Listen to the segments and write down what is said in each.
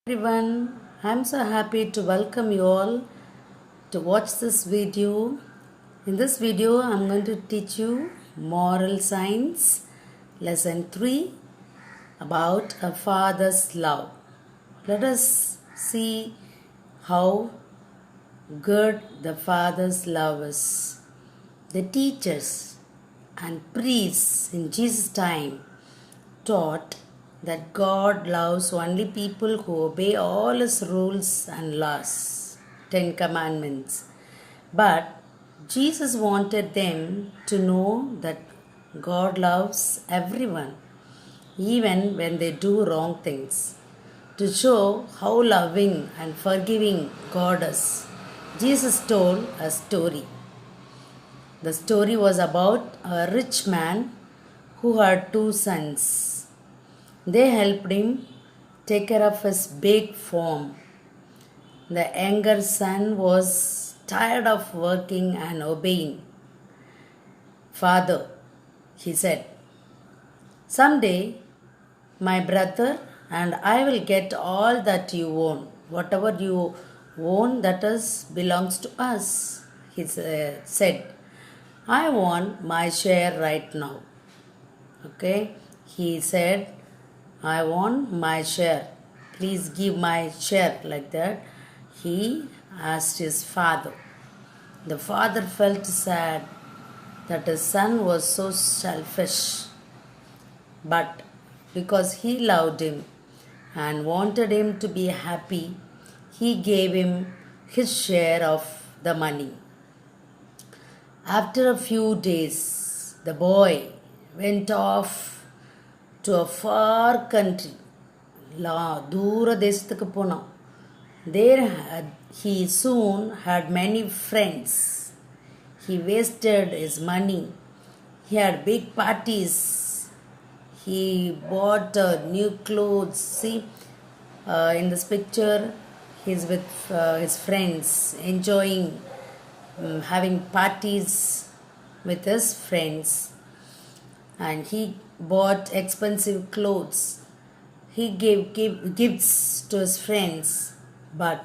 Everyone, I'm so happy to welcome you all to watch this video. In this video, I'm going to teach you Moral Science Lesson 3 about a father's love. Let us see how good the father's love is. The teachers and priests in Jesus' time taught that God loves only people who obey all His rules and laws, 10 Commandments. But Jesus wanted them to know that God loves everyone, even when they do wrong things. To show how loving and forgiving God is, Jesus told a story. The story was about a rich man who had two sons. They helped him take care of his big farm. The younger son was tired of working and obeying. Father, he said, someday my brother and I will get all that you own. Whatever you own, that is belongs to us. He said, I want my share right now. Okay, he said, I want my share. Please give my share, like that. He asked his father. The father felt sad that his son was so selfish. But because he loved him and wanted him to be happy, he gave him his share of the money. After a few days, the boy went off to a far country. தூர தேசத்துக்கு போனான். There he soon had many friends. He wasted his money. He had big parties. He bought new clothes. See, in this picture, he's with his friends, enjoying having parties with his friends. And he bought expensive clothes. He gave gifts to his friends. But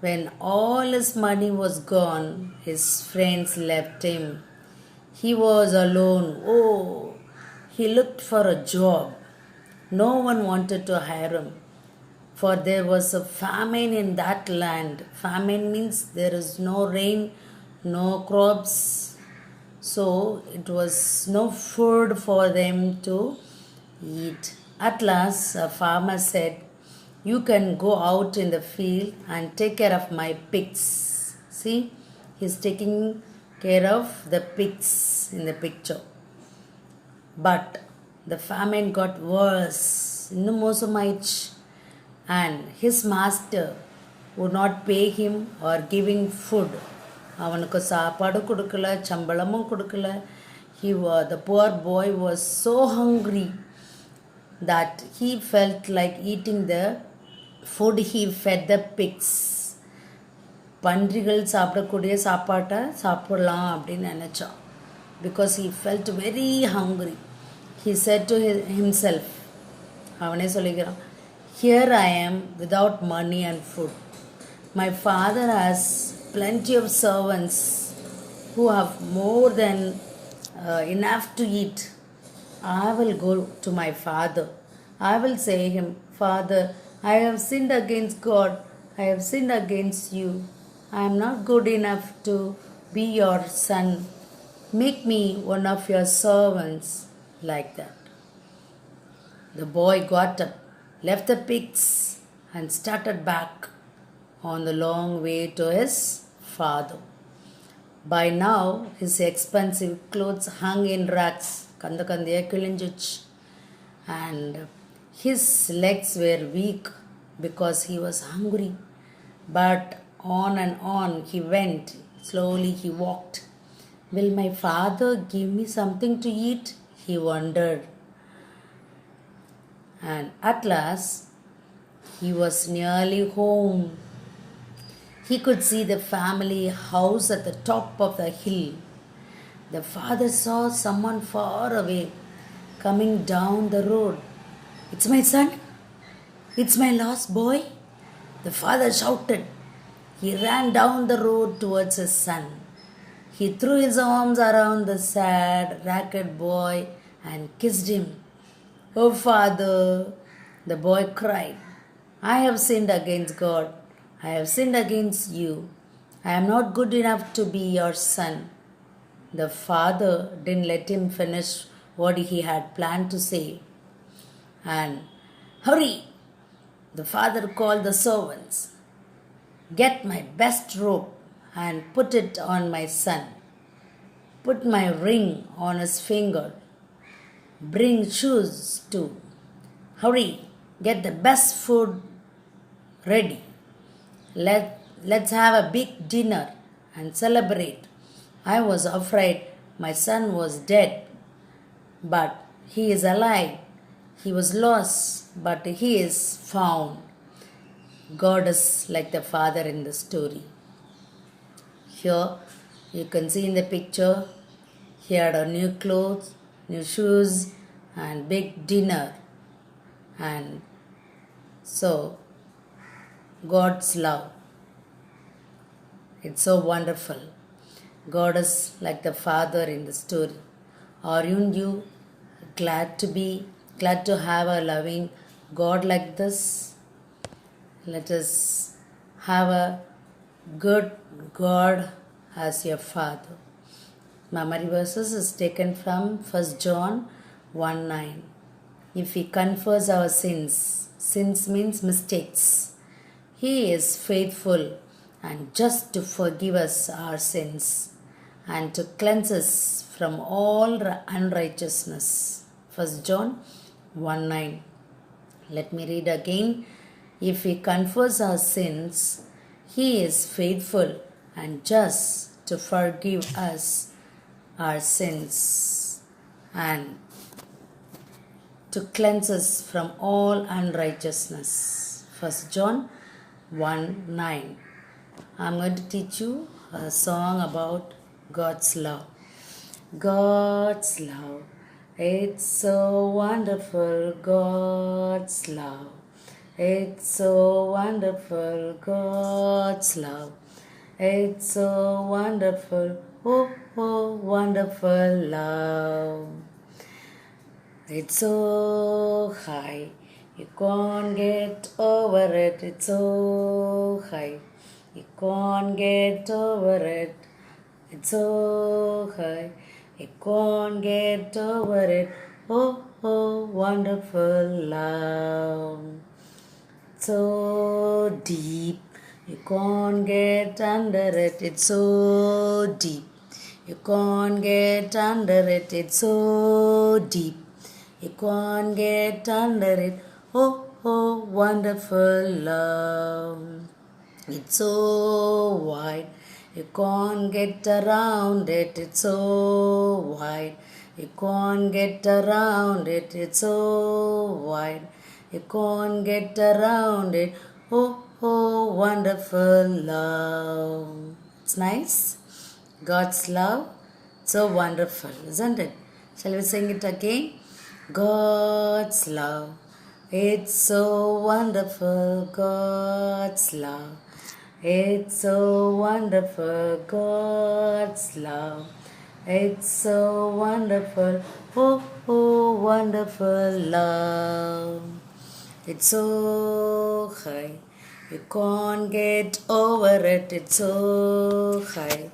when all his money was gone, his friends left him. He was alone. Oh, he looked for a job. No one wanted to hire him, for there was a famine in that land. Famine means there is no rain, no crops. So it was no food for them to eat. At last, a farmer said, you can go out in the field and take care of my pigs. See, he's taking care of the pigs in the picture. But the famine got worse. இன்னும் மோசமாயிடுச்சு. And his master would not pay him or giving food. அவனுக்கு சாப்பாடு கொடுக்கல, சம்பளமும் கொடுக்கல. The poor boy was so hungry that he felt like eating the food he fed the pigs. பன்றிகள் சாப்பிடக்கூடிய சாப்பாட்டை சாப்பிடலாம் அப்படின்னு நினச்சான். Because he felt very hungry. He said to himself, அவனே சொல்லிக்கிறான், here I am without money and food. My father has plenty of servants who have more than enough to eat. I will go to my father. I will say him, Father, I have sinned against God. I have sinned against you. I am not good enough to be your son. Make me one of your servants, like that. The boy got up, left the pigs, and started back on the long way to his father. By now, his expensive clothes hung in racks, kandakandiya kilinjuch, and his legs were weak because he was hungry. But on and on he went. Slowly he walked. Will my father give me something to eat? He wondered. And at last, he was nearly home. He could see the family house at the top of the hill. The father saw someone far away coming down the road. It's my son. It's my lost boy. The father shouted. He ran down the road towards his son. He threw his arms around the sad, ragged boy and kissed him. Oh, father, the boy cried, I have sinned against God. I have sinned against you. I am not good enough to be your son. The father didn't let him finish what he had planned to say. And, hurry! The father called the servants. Get my best robe and put it on my son. Put my ring on his finger. Bring shoes too. Hurry, get the best food ready. Let's have a big dinner and celebrate. I was afraid my son was dead, but he is alive. He was lost, but he is found. God is like the father in the story. Here you can see in the picture, he had a new clothes, new shoes and big dinner. And so God's love, it's so wonderful. God is like the father in the story. Aren't you glad to have a loving God like this? Let us have a good God as your father. Memory verses is taken from 1 John 1:9. If we confess our sins means mistakes, He is faithful and just to forgive us our sins and to cleanse us from all unrighteousness. 1 John 1:9. Let me read again. If we confess our sins, He is faithful and just to forgive us our sins and to cleanse us from all unrighteousness. 1 John 1:9. I'm going to teach you a song about God's love. God's love, it's so wonderful, God's love. It's so wonderful, God's love. It's so wonderful, oh, oh, wonderful love. It's so high, you can't get over it. It's so high, you can't get over it. It's so high, you can't get over it. Oh, oh, wonderful love. So deep, you can't get under it. It's so deep, you can't get under it. It's so deep, you can't get under it. Oh, oh, wonderful love. It's so wide, you can't get around it. It's so wide, you can't get around it. It's so wide, you can't get around it. Oh, oh, wonderful love. It's nice. God's love, so wonderful, isn't it? Shall we sing it again? God's love, it's so wonderful. God's love, it's so wonderful. God's love, it's so wonderful. Oh, oh, wonderful love. It's so high, you can't get over it. It's so high,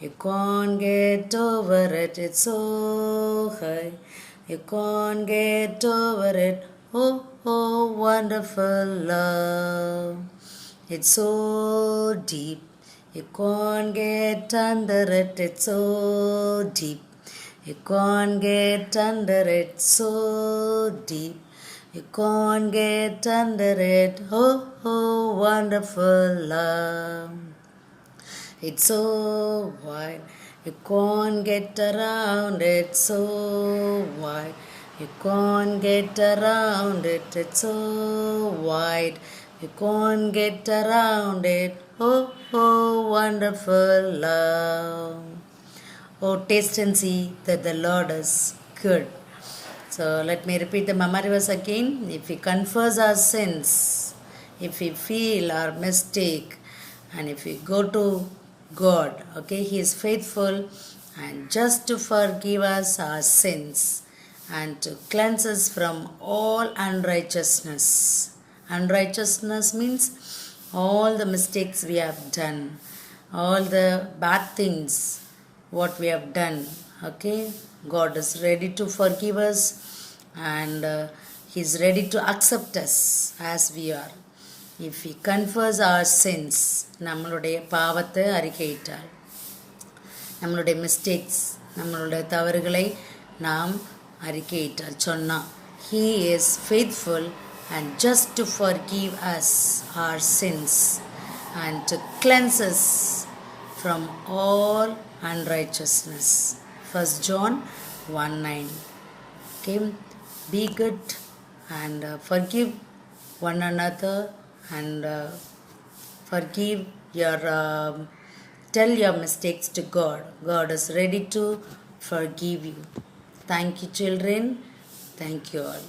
you can't get over it. It's so high, you can't get over it. Oh, oh, wonderful love. It's so deep, you can't get under it. It's so deep, you can't get under it. So deep, you can't get under it. Oh, oh, wonderful love. It's so wide, you can't get around it. So wide, you can't get around it. It's so wide, you can't get around it. Oh, oh, wonderful love. Oh, taste and see that the Lord is good. So let me repeat the memory verse again. If we confess our sins, if we feel our mistake and if we go to God, okay, He is faithful and just to forgive us our sins and to cleanse us from all unrighteousness. Unrighteousness means all the mistakes we have done, all the bad things what we have done. Okay, God is ready to forgive us and He is ready to accept us as we are. If we confess our sins, நம்மளுடைய பாவத்தை அறிக்கையிட்டால், நம்மளுடைய mistakes, நம்மளுடைய தவறுகளை நாம் அறிக்கையிட்டால் சொன்னால், He is faithful and just to forgive us our sins and to cleanse us from all unrighteousness. 1 John 1:9. Okay, be good and forgive one another and forgive your tell your mistakes to God. God is ready to forgive you. Thank you, children. Thank you all.